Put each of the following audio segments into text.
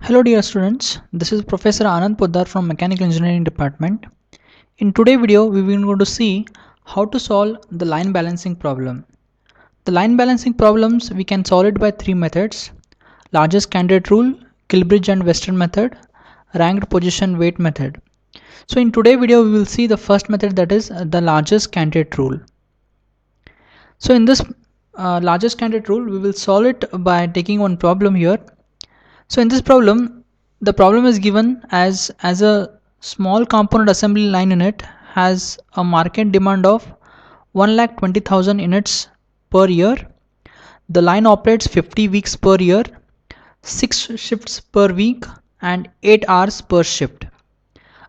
Hello dear students, this is Professor Anand Poddar from Mechanical Engineering Department. In today's video, we will going to see how to solve the line balancing problem. The line balancing problems, we can solve it by three methods: largest candidate rule, Kilbridge and Western method, ranked position weight method. So in today's video, we will see the first method, that is the largest candidate rule. So in this largest candidate rule, we will solve it by taking one problem here. So in this problem, the problem is given as a small component assembly line unit has a market demand of 1,20,000 units per year. The line operates 50 weeks per year, 6 shifts per week and 8 hours per shift.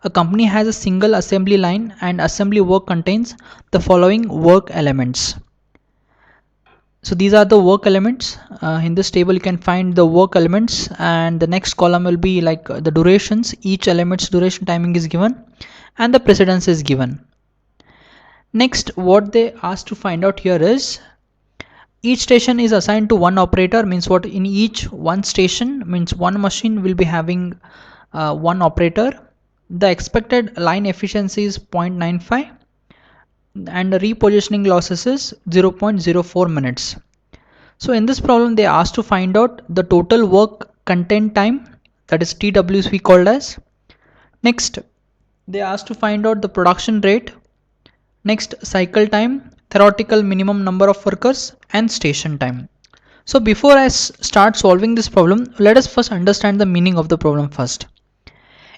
A company has a single assembly line and assembly work contains the following work elements. So these are the work elements. In this table you can find the work elements, and the next column will be like the durations. Each element's duration timing is given and the precedence is given. Next, what they asked to find out here is each station is assigned to one operator. Means what? In each one station means one machine will be having one operator. The expected line efficiency is 0.95 and the repositioning losses is 0.04 minutes. So in this problem they asked to find out the total work content time, that is TWC called as. Next they asked to find out the production rate. Next, cycle time, theoretical minimum number of workers and station time. So before I start solving this problem, let us first understand the meaning of the problem first.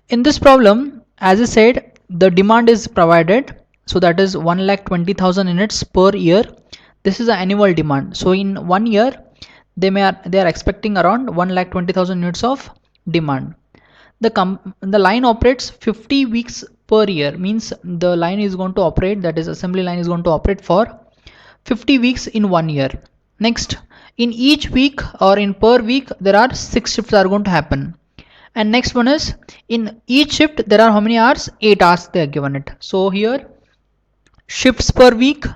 In this problem, as I said, the demand is provided. So that is 1,20,000 units per year. This is the annual demand. So in 1 year, they are expecting around 1,20,000 units of demand. The line operates 50 weeks per year, means the line is going to operate, that is assembly line is going to operate for 50 weeks in 1 year. Next, in each week or in per week, there are 6 shifts are going to happen. And next one is in each shift there are how many hours? 8 hours they are given it. So here shifts per week,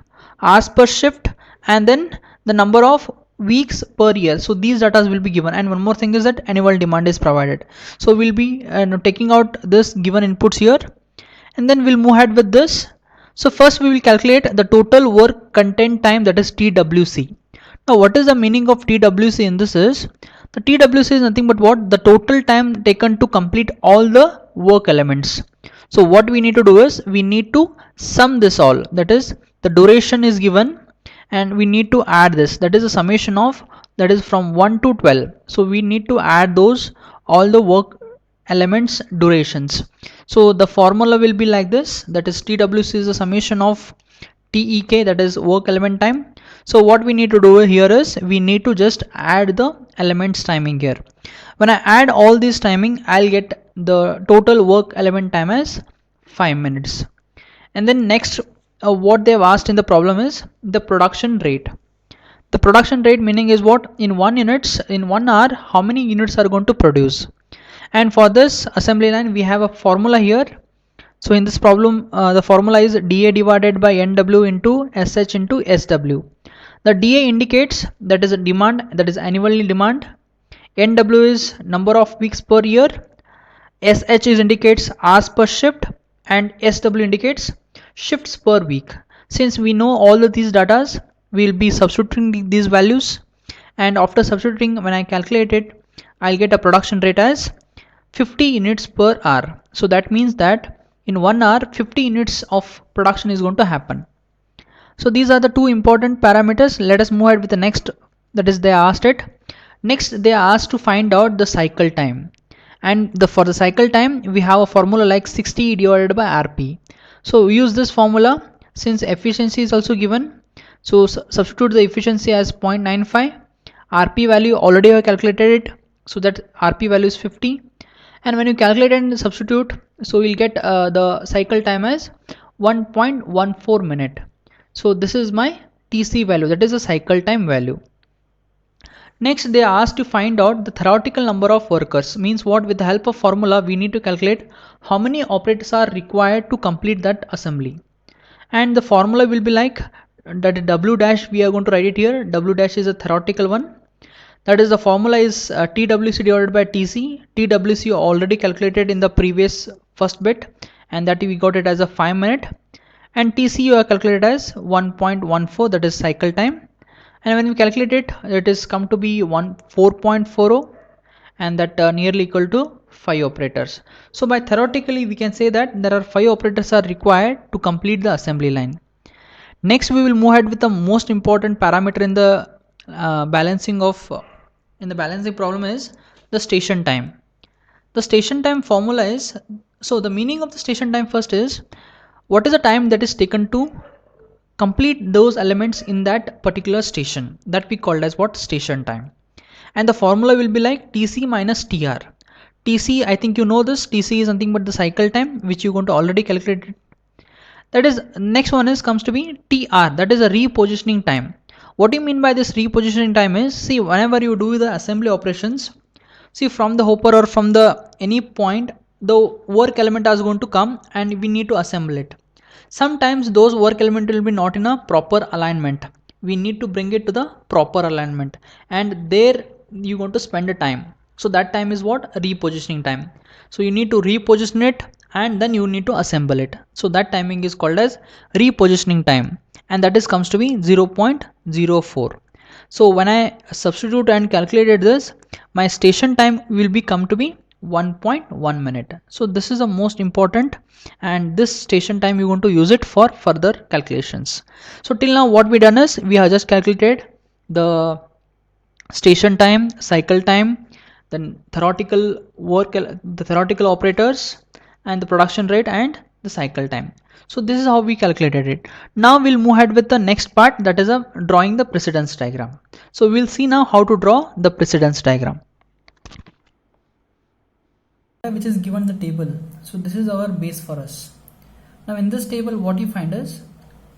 hours per shift, and then the number of weeks per year. So these data will be given, and one more thing is that annual demand is provided. So we'll be taking out this given inputs here, and then we'll move ahead with this. So first we will calculate the total work content time, that is TWC. Now what is the meaning of TWC in this is, the TWC is nothing but what? The total time taken to complete all the work elements. So what we need to do is we need to sum this all, that is the duration is given and we need to add this, that is a summation of, that is from 1 to 12. So we need to add those all the work elements durations. So the formula will be like this, that is TWC is the summation of TEK, that is work element time. So what we need to do here is we need to just add the elements timing here. When I add all this timing, I'll get the total work element time as 5 minutes. And then next, what they've asked in the problem is the production rate. The production rate meaning is what? In 1 hour, how many units are going to produce? And for this assembly line, we have a formula here. So in this problem, the formula is dA divided by NW into SH into SW. The dA indicates that is a demand, that is annually demand. NW is number of weeks per year. SH is indicates hours per shift, and SW indicates shifts per week. Since we know all of these datas, we will be substituting these values, and after substituting, when I calculate it, I'll get a production rate as 50 units per hour. So that means that in 1 hour 50 units of production is going to happen. So these are the two important parameters. Let us move ahead with the next, that is they asked it. Next they are asked to find out the cycle time, and for the cycle time we have a formula like 60 divided by RP. So we use this formula since efficiency is also given. So substitute the efficiency as 0.95. RP value already I calculated it, so that RP value is 50. And when you calculate and substitute, so we'll get the cycle time as 1.14 minute. So this is my TC value, that is a cycle time value. Next they are asked to find out the theoretical number of workers. Means what? With the help of formula we need to calculate how many operators are required to complete that assembly. And the formula will be like that W dash, we are going to write it here. W dash is a theoretical one. That is, the formula is TWC divided by TC. TWC already calculated in the previous first bit, and that we got it as a 5 minute, and TC you have calculated as 1.14, that is cycle time, and when we calculate it, it is come to be 4.40, and that nearly equal to 5 operators. So by theoretically we can say that there are 5 operators are required to complete the assembly line. Next we will move ahead with the most important parameter in the balancing problem is the station time. The station time formula is, so the meaning of the station time first is, what is the time that is taken to complete those elements in that particular station, that we called as what, station time. And the formula will be like TC minus TR. TC, I think you know this, TC is nothing but the cycle time which you're going to already calculate. That is, next one is comes to be TR, that is a repositioning time. What do you mean by this repositioning time is, see, whenever you do the assembly operations, see, from the hopper or from the any point, the work element is going to come and we need to assemble it. Sometimes those work element will be not in a proper alignment. We need to bring it to the proper alignment, and there you're going to spend a time. So that time is what, repositioning time. So you need to reposition it and then you need to assemble it. So that timing is called as repositioning time, and that is comes to be 0.04. So when I substitute and calculated this, my station time will be come to be 1.1 minute. So this is the most important, and this station time you want to use it for further calculations. So till now what we done is, we have just calculated the station time, cycle time, then theoretical work, the theoretical operators, and the production rate and the cycle time. So this is how we calculated it. Now we'll move ahead with the next part, that is drawing the precedence diagram. So we'll see now how to draw the precedence diagram, which is given the table. So this is our base for us. Now in this table what you find is,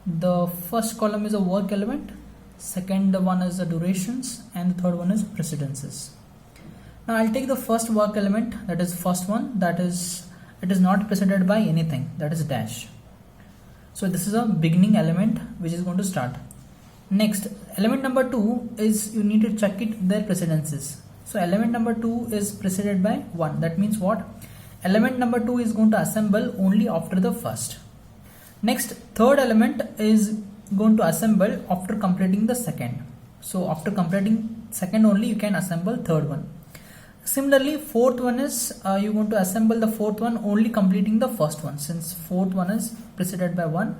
the first column is a work element, second one is the durations, and the third one is precedences. Now I'll take the first work element, that is first one, that is, it is not preceded by anything, that is dash. So this is a beginning element which is going to start. Next, element number 2 is, you need to check it their precedences. So element number 2 is preceded by 1. That means what? Element number 2 is going to assemble only after the first. Next, third element is going to assemble after completing the second. So after completing second only you can assemble third one. Similarly, fourth one is, you want to assemble the fourth one only completing the first one, since fourth one is preceded by 1.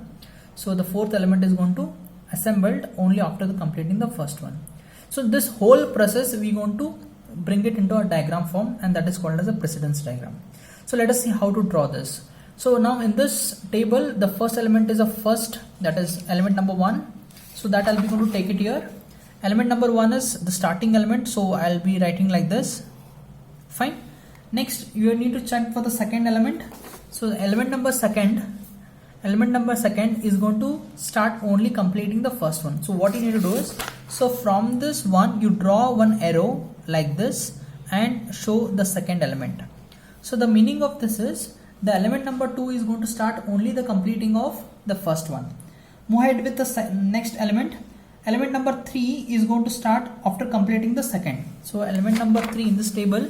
So the fourth element is going to assembled only after the completing the first one. So this whole process we going to bring it into a diagram form, and that is called as a precedence diagram. So let us see how to draw this. So now in this table, the first element is a first, that is element number 1. So that I'll be going to take it here. Element number 1 is the starting element, so I'll be writing like this. Fine. Next you need to check for the second element. So element number second is going to start only completing the first one. So what you need to do is, so from this one you draw one arrow like this and show the second element. So the meaning of this is, the element number 2 is going to start only the completing of the first one. Move ahead with the next element. Element number 3 is going to start after completing the second. So element number 3 in this table,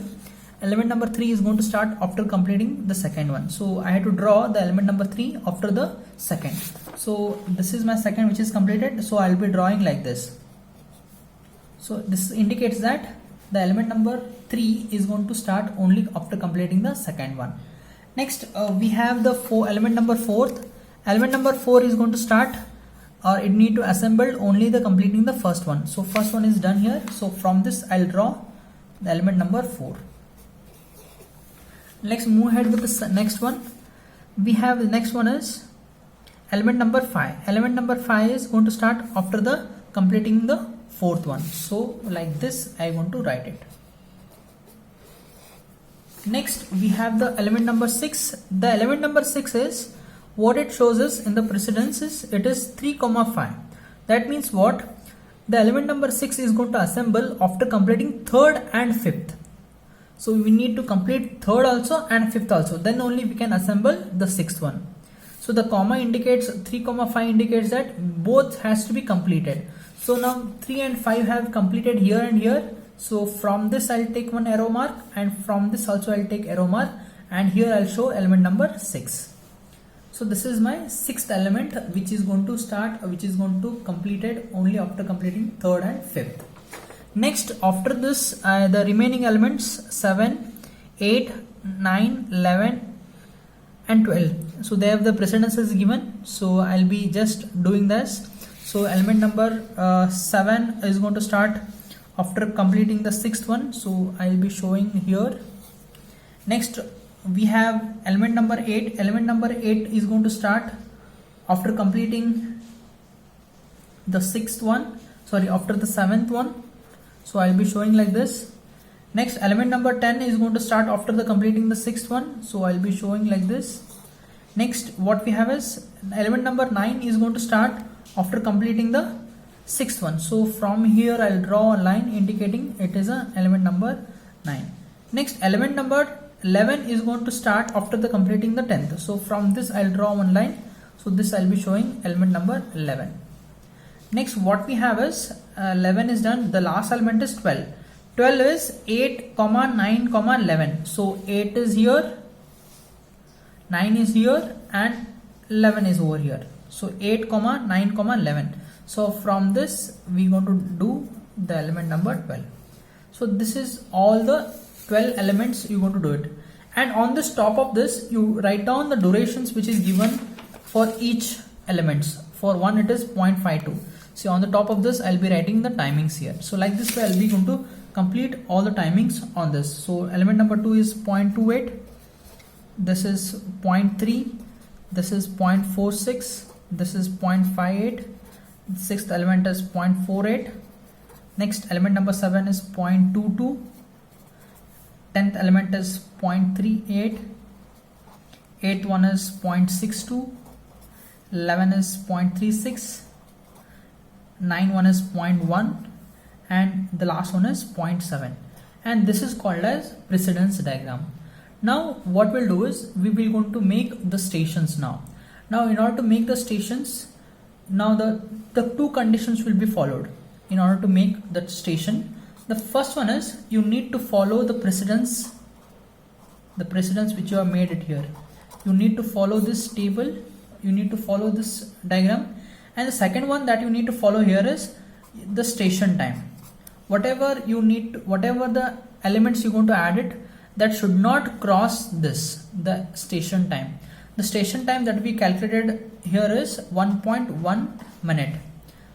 element number 3 is going to start after completing the second one. So I had to draw the element number 3 after the second. So this is my second which is completed. So I'll be drawing like this. So this indicates that the element number 3 is going to start only after completing the second one. Next we have the element number 4. Element number 4 is going to start, or it need to assemble only the completing the first one. So first one is done here. So from this I'll draw the element number 4. Let's move ahead with the next one. We have the next one is element number 5. Element number 5 is going to start after the completing the fourth one. So like this I want to write it. Next we have the element number 6. The element number 6 is, what it shows is in the precedences, it is 3,5. That means what? The element number 6 is going to assemble after completing third and fifth. So we need to complete third also and fifth also, then only we can assemble the sixth one. So the comma indicates, 3,5 indicates that both has to be completed. So now 3 and 5 have completed here and here. So from this I'll take one arrow mark, and from this also I'll take arrow mark, and here I'll show element number 6. So this is my 6th element, which is going to completed only after completing 3rd and 5th. Next, after this, the remaining elements 7, 8, 9, 11 and 12. So they have the precedences given. So I'll be just doing this. So element number 7 is going to start after completing the 6th one. So I'll be showing here. Next, we have element number 8. Element number 8 is going to start after completing the 6th one, after the 7th one. So I'll be showing like this. Next, element number 10 is going to start after the completing the 6th one. So I'll be showing like this. Next, what we have is element number 9 is going to start after completing the 6th one. So from here I'll draw a line indicating it is a element number 9. Next, element number 11 is going to start after the completing the 10th. So from this I'll draw one line. So this I'll be showing element number 11. Next, what we have is 11 is done. The last element is 12. 12 is 8, 9, 11. So 8 is here, 9 is here, and 11 is over here. So 8, 9, 11. So from this we're going to do the element number 12. So this is all the 12 elements you're going to do it. And on this top of this, you write down the durations which is given for each elements. For one it is 0.52. So on the top of this I'll be writing the timings here. So like this way I'll be going to complete all the timings on this. So element number 2 is 0.28. This is 0.3. This is 0.46. This is 0.58. The 6th element is 0.48. Next, element number 7 is 0.22. 10th element is 0.38. 8th one is 0.62. 11 is 0.36. 9 one is 0.1, and the last one is 0.7, and this is called as precedence diagram. Now what we'll do is we will going to make the stations now. Now in order to make the stations, now the two conditions will be followed in order to make that station. The first one is you need to follow the precedence which you have made it here. You need to follow this table, you need to follow this diagram. And the second one that you need to follow here is the station time. Whatever the elements you're going to add it, that should not cross this, the station time. The station time that we calculated here is 1.1 minute.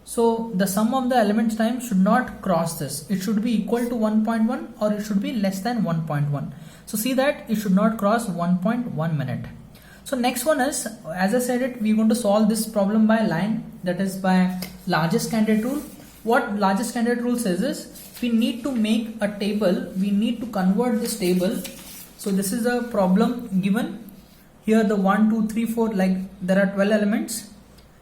So the sum of the elements time should not cross this. It should be equal to 1.1 or it should be less than 1.1. So see that it should not cross 1.1 minute. So next one is, as I said it, we're going to solve this problem by line, that is by largest candidate rule. What largest candidate rule says is, we need to make a table, we need to convert this table. So this is a problem given here, the 1, 2, 3, 4, like there are 12 elements.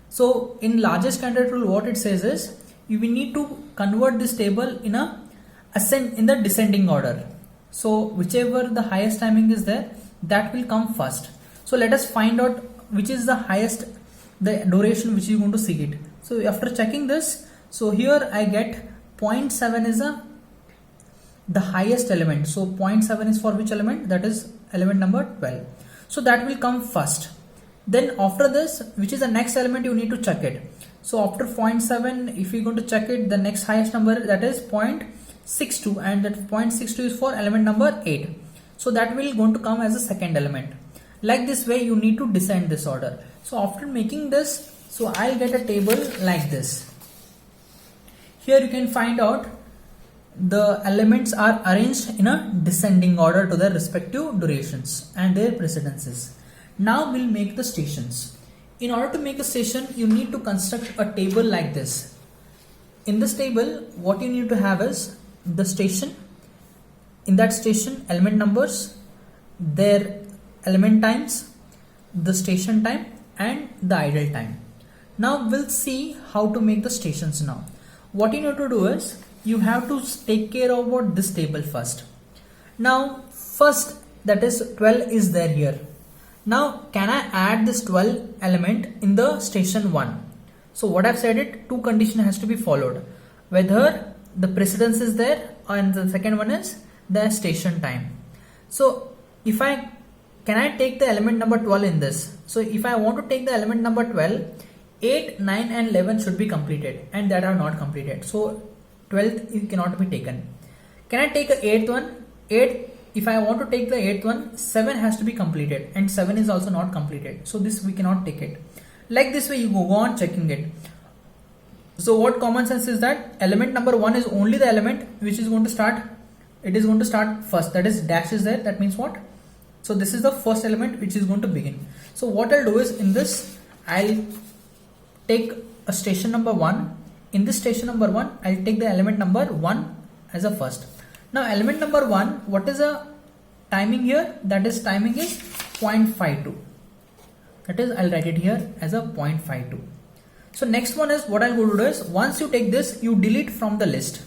So in largest candidate rule, what it says is, we need to convert this table in the descending order. So whichever the highest timing is there, that will come first. So let us find out which is the highest, the duration which you are going to seek it. So after checking this, so here I get 0.7 is the highest element. So 0.7 is for which element? That is element number 12. So that will come first. Then after this, which is the next element, you need to check it. So after 0.7, if you're going to check it, the next highest number, that is 0.62, and that 0.62 is for element number 8. So that will going to come as a second element. Like this way you need to descend this order. So after making this, so I'll get a table like this. Here you can find out the elements are arranged in a descending order to their respective durations and their precedences. Now we'll make the stations. In order to make a station, you need to construct a table like this. In this table, what you need to have is the station. In that station, element numbers, their element times, the station time, and the idle time. Now we'll see how to make the stations now. What you need to do is, you have to take care about this table first. Now first, that is 12 is there here. Now can I add this 12 element in the station 1? So what I've said it, two conditions has to be followed. Whether the precedence is there and the second one is the station time. So if can I take the element number 12 in this? So if I want to take the element number 12, 8, 9 and 11 should be completed, and that are not completed. So 12th it cannot be taken. Can I take the 8th one? 8, if I want to take the 8th one, 7 has to be completed, and 7 is also not completed. So this we cannot take it. Like this way you go on checking it. So what common sense is that element number 1 is only the element which is going to start, it is going to start first, that is dash is there, that means what? So this is the first element which is going to begin. So what I'll do is, in this I'll take a station number 1. In this station number 1 I'll take the element number 1 as a first. Now element number 1, what is the timing here? That is timing is 0.52. That is, I'll write it here as a 0.52. So next one is, what I'll go to do is, once you take this, you delete from the list.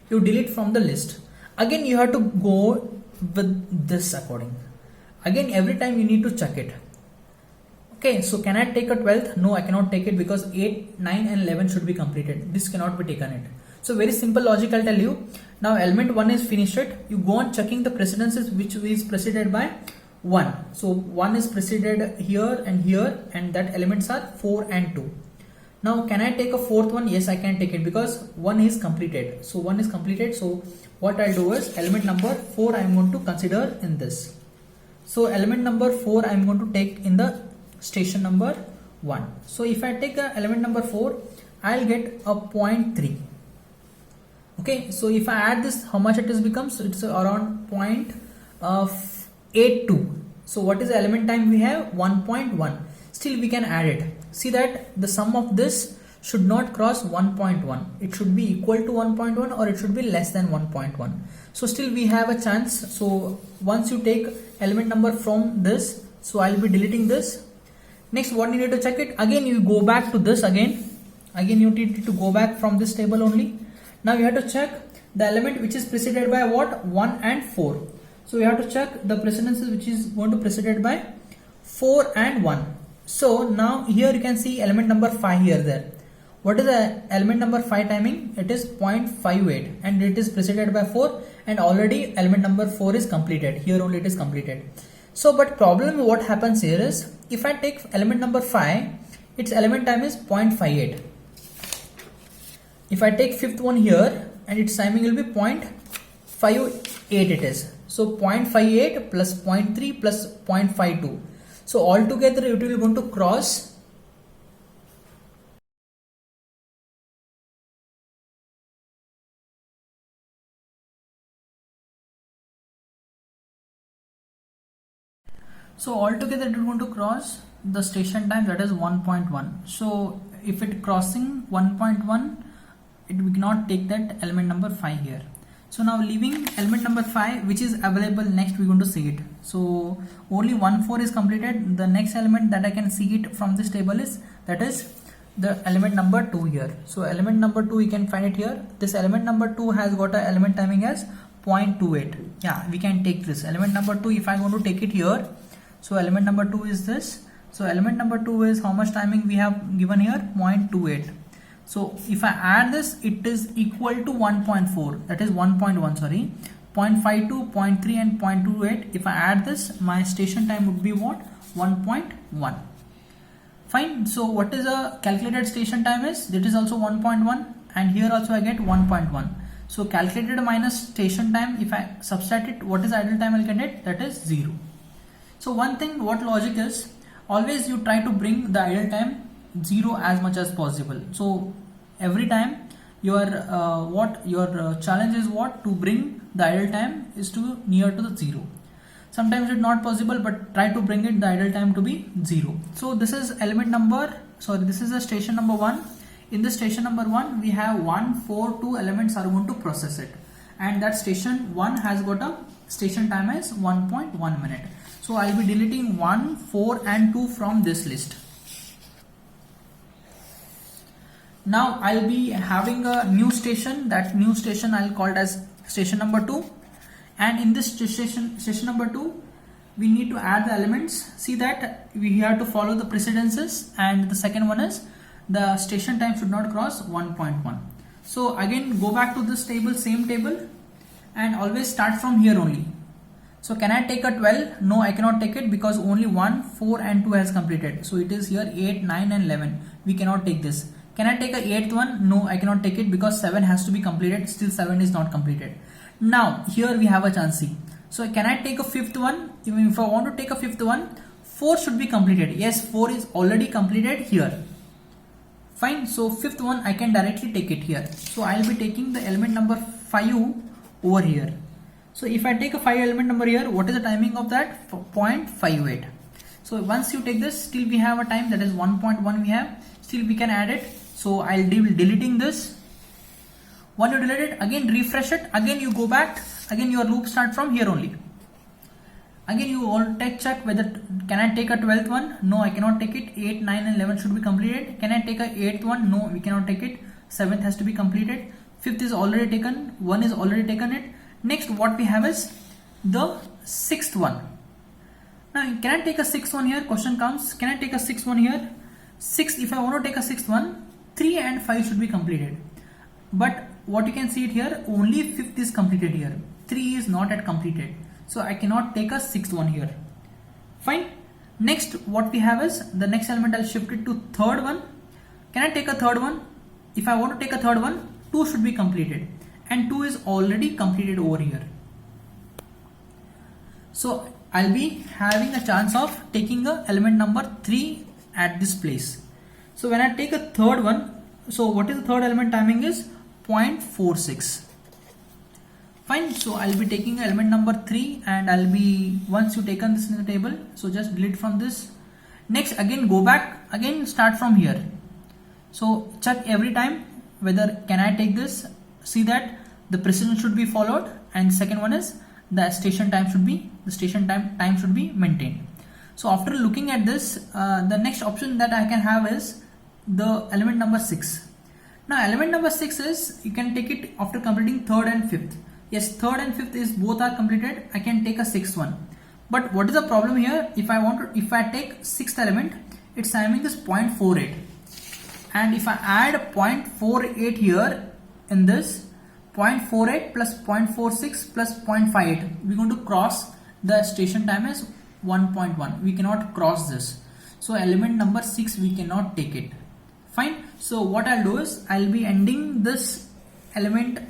You delete from the list. Again you have to go with this according. Again every time you need to check it. Okay, so can I take a 12th? No, I cannot take it because 8, 9 and 11 should be completed. This cannot be taken it. So very simple logic I'll tell you. Now element 1 is finished it. You go on checking the precedences which is preceded by 1. So 1 is preceded here, and that elements are 4 and 2. Now can I take a 4th one? Yes, I can take it because 1 is completed. So 1 is completed. So what I'll do is, element number 4 I'm going to consider in this. So element number 4 I'm going to take in the station number 1. So if I take a element number 4, I'll get a 0.3. Okay, so if I add this, how much it is becomes? It's around 0.82. So what is the element time we have? 1.1. Still we can add it. See that the sum of this should not cross 1.1. It should be equal to 1.1 or it should be less than 1.1. So still we have a chance. So once you take element number from this, so I'll be deleting this. Next, what you need to check it? Again you go back to this again. Again you need to go back from this table only. Now you have to check the element which is preceded by what? 1 and 4. So you have to check the precedences which is going to preceded by 4 and 1. So now here you can see element number 5 here there. What is the element number 5 timing? It is 0.58 and it is preceded by 4, and already element number 4 is completed. Here only it is completed. So but problem what happens here is, if I take element number 5, its element time is 0.58. If I take 5th one here, and its timing will be 0.58 it is. So 0.58 plus 0.3 plus 0.52. So altogether it will going to cross . So altogether it is going to cross the station time, that is 1.1. So if it crossing 1.1, we cannot take that element number 5 here. So now leaving element number 5 which is available, next we are going to see it. So only 1, 4 is completed. The next element that I can see it from this table is, that is the element number 2 here. So element number 2 you can find it here. This element number 2 has got a element timing as 0.28. Yeah, we can take this element number 2. If I want to take it here, so element number 2 is this. So element number 2 is how much timing we have given here? 0.28. So if I add this, it is equal to 1.4, that is 1.1, sorry, 0.52, 0.3 and 0.28. If I add this, my station time would be what? 1.1. Fine. So what is a calculated station time is? That is also 1.1, and here also I get 1.1. So calculated minus station time, if I subtract it, what is idle time I'll get it? That is 0. So one thing, what logic is, always you try to bring the idle time 0 as much as possible. So every time your challenge is what? To bring the idle time is to near to the 0. Sometimes it's not possible, but try to bring it the idle time to be 0. So this is element number, sorry, this is the station number 1. In the station number 1 we have 1, 4, 2 elements are going to process it, and that station 1 has got a station time as 1.1 minute. So I'll be deleting 1, 4 and 2 from this list. Now I'll be having a new station. That new station I'll call it as station number 2, and in this station number 2 we need to add the elements. See that we have to follow the precedences, and the second one is the station time should not cross 1.1. So again go back to this table, same table, and always start from here only. So can I take a 12? No, I cannot take it because only 1, 4 and 2 has completed. So it is here 8, 9 and 11. We cannot take this. Can I take a 8th one? No, I cannot take it because 7 has to be completed. Still 7 is not completed. Now here we have a chance C. So can I take a 5th one? Even if I want to take a 5th one, 4 should be completed. Yes, 4 is already completed here. Fine. So 5th one I can directly take it here. So I'll be taking the element number 5 over here. So if I take a 5 element number here, what is the timing of that? 0.58. So once you take this, still we have a time, that is 1.1 we have. Still we can add it. So I'll be deleting this. When you delete it, again refresh it, again you go back, again your loop start from here only. Again you all check whether can I take a 12th one? No, I cannot take it. 8, 9 and 11 should be completed. Can I take a 8th one? No, we cannot take it. 7th has to be completed. 5th is already taken. 1 is already taken it. Next what we have is the 6th one. Now can I take a 6th one here? Question comes, can I take a 6th one here? 6, if I want to take a 6th one, 3 and 5 should be completed. But what you can see it here, only 5th is completed here. 3 is not yet completed. So I cannot take a 6th one here. Fine. Next what we have is the next element, I'll shift it to 3rd one. Can I take a 3rd one? If I want to take a 3rd one, 2 should be completed. And 2 is already completed over here. So I'll be having a chance of taking the element number 3 at this place. So when I take a 3rd one, so what is the 3rd element timing is 0.46. Fine. So I'll be taking element number 3 and I'll be, once you taken this in the table, so just delete from this. Next again go back, again start from here. So check every time whether can I take this. See that the precision should be followed, and second one is the station time should be maintained. So after looking at this, the next option that I can have is the element number 6. Now element number 6 is, you can take it after completing 3rd and 5th. Yes, 3rd and 5th is both are completed. I can take a 6th one. But what is the problem here? If I take 6th element, its timing is 0.48. And if I add 0.48 here in this, 0.48 plus 0.46 plus 0.58, we're going to cross the station time as 1.1. We cannot cross this. So element number 6 we cannot take it. Fine. So what I'll do is I'll be ending this element,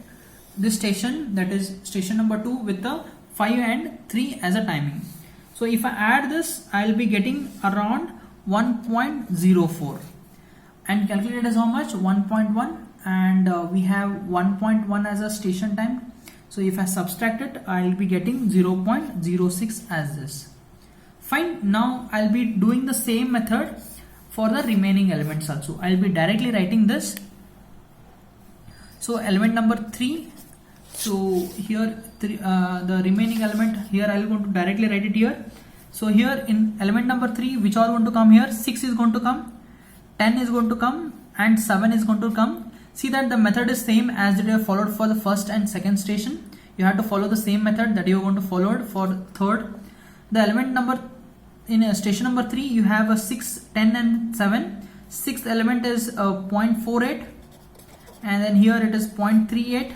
this station, that is station number 2, with the 5 and 3 as a timing. So if I add this, I'll be getting around 1.04 and calculate as how much? 1.1, and we have 1.1 as a station time. So if I subtract it, I'll be getting 0.06 as this. Fine. Now I'll be doing the same method for the remaining elements also. I'll be directly writing this. So element number 3. So here the remaining element here, I'll going to directly write it here. So here in element number 3, which are going to come here? 6 is going to come, 10 is going to come, and 7 is going to come. See that the method is same as that you have followed for the first and second station. You have to follow the same method that you are going to follow for third. The element number in station number 3, you have a 6, 10 and 7. Sixth element is 0.48, and then here it is 0.38,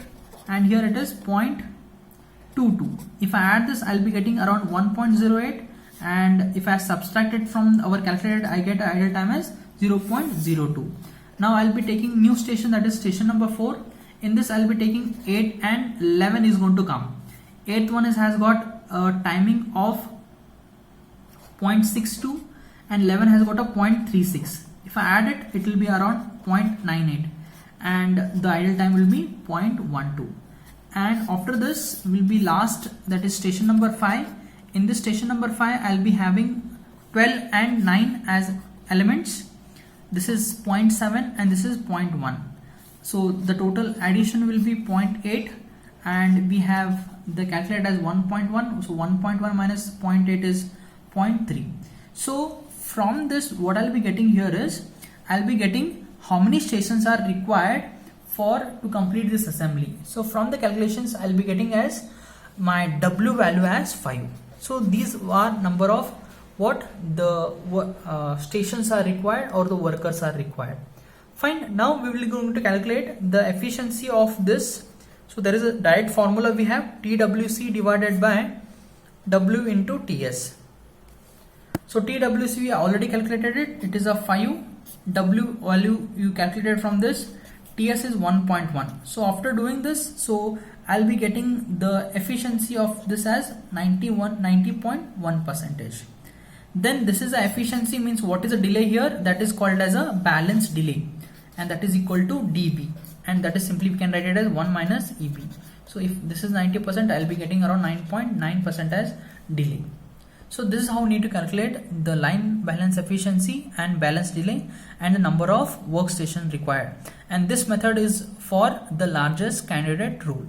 and here it is 0.22. If I add this, I'll be getting around 1.08, and if I subtract it from our calculated, I get idle time as 0.02. Now I'll be taking new station, that is station number 4. In this I'll be taking 8 and 11 is going to come. 8th one has got a timing of 0.62 and 11 has got a 0.36. If I add it, it will be around 0.98, and the idle time will be 0.12. And after this will be last, that is station number 5. In this station number 5, I'll be having 12 and 9 as elements. This is 0.7 and this is 0.1. So the total addition will be 0.8, and we have the calculated as 1.1. So 1.1 minus 0.8 is 0.3. So from this, what I'll be getting here is, I'll be getting how many stations are required to complete this assembly. So from the calculations, I'll be getting as my W value as 5. So these are number of what the stations are required or the workers are required. Fine. Now we will going to calculate the efficiency of this. So there is a direct formula we have, TWC divided by W into TS. So TWC we already calculated it. It is a 5. W value you calculated from this. TS is 1.1. So after doing this, so I'll be getting the efficiency of this as 90.1 percentage. Then this is the efficiency, means what is the delay here, that is called as a balance delay, and that is equal to dB, and that is simply we can write it as 1 minus EB. So if this is 90%, I'll be getting around 9.9% as delay. So this is how we need to calculate the line balance efficiency and balance delay and the number of workstation required, and this method is for the largest candidate rule.